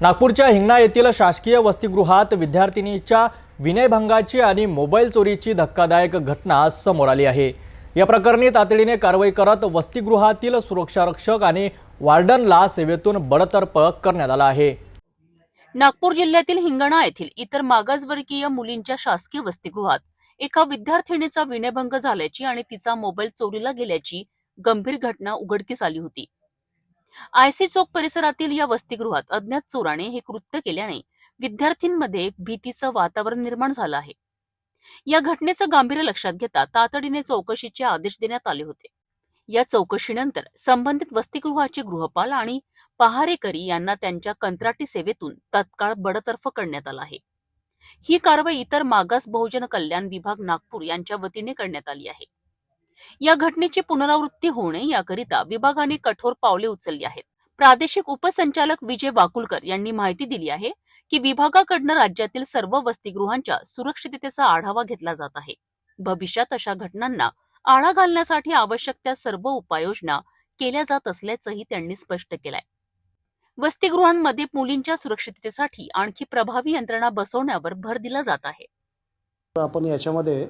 नागपूरच्या हिंगणा येथील शासकीय वसतिगृहात विद्यार्थिनीच्या विनयभंगाची आणि मोबाईल चोरीची धक्कादायक घटना समोर आली आहे। या प्रकरणी तातडीने कारवाई करत वसतिगृहातील सुरक्षारक्षक आणि वार्डनला सेवेतून बडतर्फ करण्यात आला आहे। नागपूर जिल्ह्यातील हिंगणा येथील इतर मागासवर्गीय मुलींच्या शासकीय वसतिगृहात एका विद्यार्थिनीचा विनयभंग झाल्याची आणि तिचा मोबाईल चोरीला गेल्याची गंभीर घटना उघडकीस आली होती। आयसी चौक परिसरातील या वसतिगृहात अज्ञात चोराने हे कृत्य केल्याने विद्यार्थ्यांमध्ये भीतीचं वातावरण निर्माण झालं आहे। या घटनेचं गांभीर्य लक्षात घेता तातडीने चौकशीचे आदेश देण्यात आले होते। या चौकशीनंतर संबंधित वसतिगृहाचे गृहपाल आणि पहारेकरी यांना त्यांच्या कंत्राटी सेवेतून तत्काळ बडतर्फ करण्यात आला आहे। ही कारवाई इतर मागास बहुजन कल्याण विभाग नागपूर यांच्या वतीने करण्यात आली आहे। या घटनेची पुनरावृत्ती होऊ नये याकरिता विभागाने कठोर पावले उचलली आहेत। प्रादेशिक उपसंचालक विजय वाकुलकर यांनी माहिती दिली आहे की विभागाकडून राज्यातील सर्व वसतिगृहांच्या सुरक्षिततेचा आढावा घेतला जात आहे। भविष्यात अशा घटनांना आळा घालण्यासाठी आवश्यक त्या सर्व उपाययोजना केल्या जात असल्याचंही त्यांनी स्पष्ट केलंय। वसतिगृहांमध्ये मुलींच्या सुरक्षिततेसाठी आणखी प्रभावी यंत्रणा बसवण्यावर भर दिला जात आहे। आपण याच्यामध्ये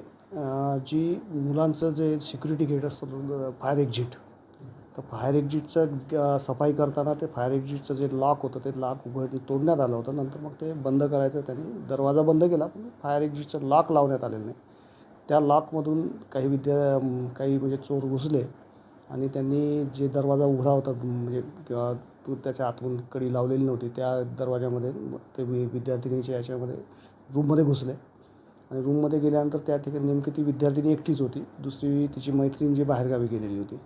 जी मुलांचं जे सिक्युरिटी गेट असतो फायर एक्झिट, तर फायर एक्झिटचं सफाई करताना ते फायर एक्झिटचं जे लॉक होतं ते लॉक तोडण्यात आलं होतं। नंतर मग ते बंद करायचं त्यांनी दरवाजा बंद केला, पण फायर एक्झिटचं लॉक लावण्यात आलेलं नाही। त्या लॉकमधून काही म्हणजे चोर घुसले आणि त्यांनी जे दरवाजा उघडा होता म्हणजे किंवा त्याच्या आतून कडी लावलेली नव्हती त्या दरवाजामध्ये ते विद्यार्थिनीच्या याच्यामध्ये रूममध्ये घुसले आणि रूममध्ये गेल्यानंतर त्या ठिकाणी नेमकी ती विद्यार्थिनी एकटीच होती, दुसरी तिची मैत्रीण जी बाहेरगावी गेलेली होती।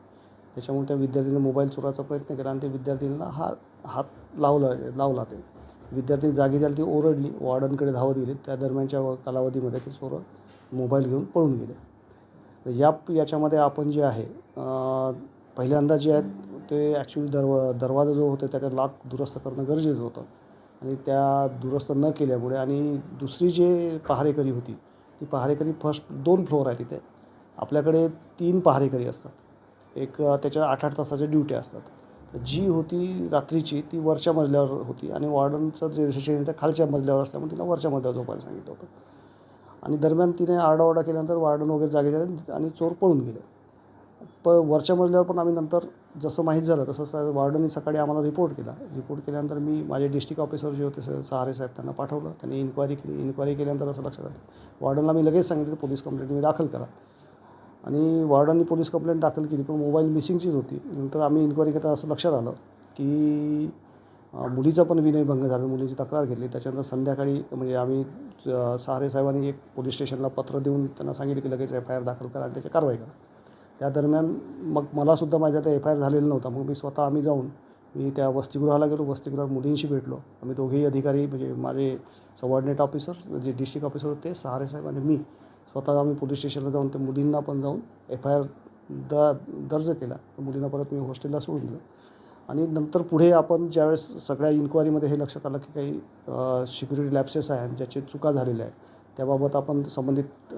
त्याच्यामुळे त्या विद्यार्थीने मोबाईल चोरायचा प्रयत्न केला आणि त्या विद्यार्थिनीला हात लावला। ते विद्यार्थी जागी झाली, ती ओरडली, वॉर्डनकडे धावत गेली। त्या दरम्यानच्या कालावधीमध्ये ते चोर मोबाईल घेऊन पळून गेले। तर याच्यामध्ये आपण जे आहे पहिल्यांदा जे आहेत ते ॲक्च्युली दरवाजा जो होता त्याचा लॉक दुरुस्त करणं गरजेचं होतं आणि त्या दुरुस्त न केल्यामुळे आणि दुसरी जे पहारेकरी होती ती पहारेकरी फर्स्ट 2 फ्लोअर आहे तिथे आपल्याकडे 3 पहारेकरी असतात। एक त्याच्या 8-8 तासाच्या ड्युटी असतात। तर जी होती रात्रीची ती वरच्या मजल्यावर होती आणि वॉर्डनचं जे रिसेप्शन त्या खालच्या मजल्यावर असल्यामुळे तिला वरच्या मजल्यावर झोपायला सांगितलं होतं आणि दरम्यान तिने आरडाओरडा केल्यानंतर वॉर्डन वगैरे जागे झाले आणि चोर पळून गेले। वरच्या मजल्यावर पण आम्ही नंतर जसं माहीत झालं तसं वॉर्डननी सकाळी आम्हाला रिपोर्ट केल्यानंतर मी माझे डिस्ट्रिक्ट ऑफिसर जे होते सहारे साहेब त्यांना पाठवलं। त्यांनी इन्क्वायरी केल्यानंतर असं लक्षात आलं, वॉर्डनला मी लगेच सांगितलं पोलीस कंप्लेंट मी दाखल करा आणि वॉर्डननी पोलीस कंप्लेंट दाखल केली, पण मोबाईल मिसिंगचीच होती। नंतर आम्ही इन्क्वायरी करता असं लक्षात आलं की मुलीचा पण विनयभंग झाला, मुलीची तक्रार घेतली। त्याच्यानंतर संध्याकाळी म्हणजे आम्ही सहारे साहेबांनी एक पोलीस स्टेशनला पत्र देऊन त्यांना सांगितलं की लगेच FIR दाखल करा आणि त्याची कारवाई करा। त्या दरम्यान मग मलासुद्धा माझ्या त्या FIR झालेलं नव्हता। मग मी त्या वसतिगृहाला गेलो, वसतिगृहात मुलींशी भेटलो। आम्ही दोघेही अधिकारी म्हणजे माझे सबऑर्डिनेट ऑफिसर जे डिस्ट्रिक्ट ऑफिसर होते सहारे साहेब आणि मी स्वतः आम्ही पोलीस स्टेशनला जाऊन त्या मुलींना पण जाऊन FIR दर्ज केला। तर मुलींना परत मी हॉस्टेलला सोडून दिलं आणि नंतर पुढे आपण ज्यावेळेस सगळ्या इन्क्वायरीमध्ये हे लक्षात आलं की काही सिक्युरिटी लॅप्सेस आहेत ज्याचे चुका झालेल्या आहेत, त्याबाबत आपण संबंधित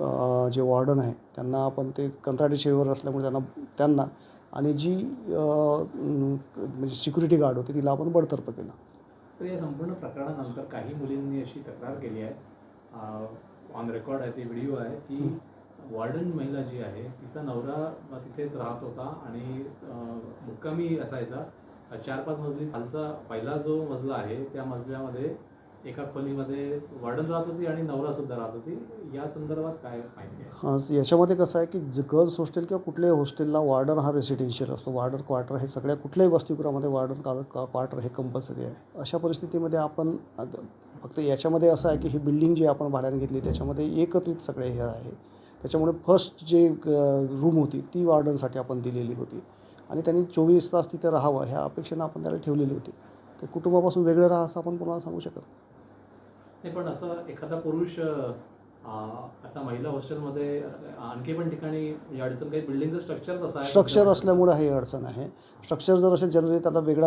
जे वॉर्डन आहे त्यांना आपण ते कंत्राटी सेवेवर असल्यामुळे त्यांना आणि जी म्हणजे सिक्युरिटी गार्ड होती तिला आपण बडतर्फ केलं। सर, या संपूर्ण प्रकरणानंतर काही मुलींनी अशी तक्रार केली आहे, ऑन रेकॉर्ड आहे, ती व्हिडिओ आहे की वॉर्डन महिला जी आहे तिचा नवरा तिथेच राहत होता आणि मुक्कामी असायचा। 4-5 मजली खालचा पहिला जो मजला आहे त्या मजल्यामध्ये एका खोलीमध्ये वॉर्डन राहत होती आणि नवरासुद्धा राहत होती। या संदर्भात काय माहिती आहे? याच्यामध्ये कसं आहे की गर्ल्स हॉस्टेल किंवा कुठल्याही हॉस्टेलला वॉर्डन हा रेसिडेन्शियल असतो। वॉर्डन क्वार्टर हे सगळ्या कुठल्याही वसतिगृहामध्ये वॉर्डन क्वार्टर हे कंपल्सरी आहे। अशा परिस्थितीमध्ये आपण फक्त याच्यामध्ये असं आहे की ही बिल्डिंग जी आपण भाड्याने घेतली त्याच्यामध्ये एकत्रित सगळे हे आहे। त्याच्यामुळे फर्स्ट जे रूम होती ती वॉर्डनसाठी आपण दिलेली होती आणि त्यांनी 24 तास तिथे राहावं ह्या अपेक्षेनं आपण त्याला ठेवलेली होती। ते कुटुंबापासून वेगळं राहा असं आपण कोणाला सांगू शकत नाही, पण असं एखादा पुरुष असा महिला हॉस्टेलमध्ये आणखी पण ठिकाणी अडचण काही बिल्डिंगचं स्ट्रक्चर असल्यामुळे ही अडचण आहे। स्ट्रक्चर जर असेल जनरली त्याला वेगळा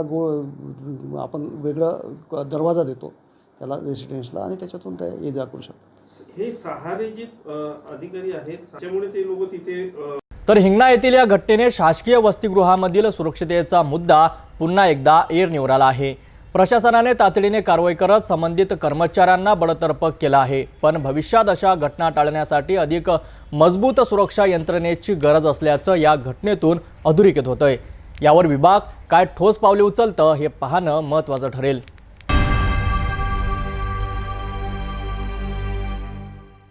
आपण वेगळा दरवाजा देतो त्याला रेसिडेन्सला आणि त्याच्यातून ते ये जा करू शकतात। हे सहारे जे अधिकारी आहेत त्याच्यामुळे ते लोक तिथे तर हिंगणा येथील या घटनेने शासकीय वसतिगृहामधील सुरक्षिततेचा मुद्दा पुन्हा एकदा ऐरणीवर आला आहे। प्रशासनाने तातडीने कारवाई करत संबंधित कर्मचाऱ्यांना बडतर्फ केला आहे, पण भविष्यात अशा घटना टाळण्यासाठी अधिक मजबूत सुरक्षा यंत्रणेची गरज असल्याचं या घटनेतून अधोरेखित होतंय। यावर विभाग काय ठोस पावले उचलतं हे पाहणं महत्त्वाचं ठरेल।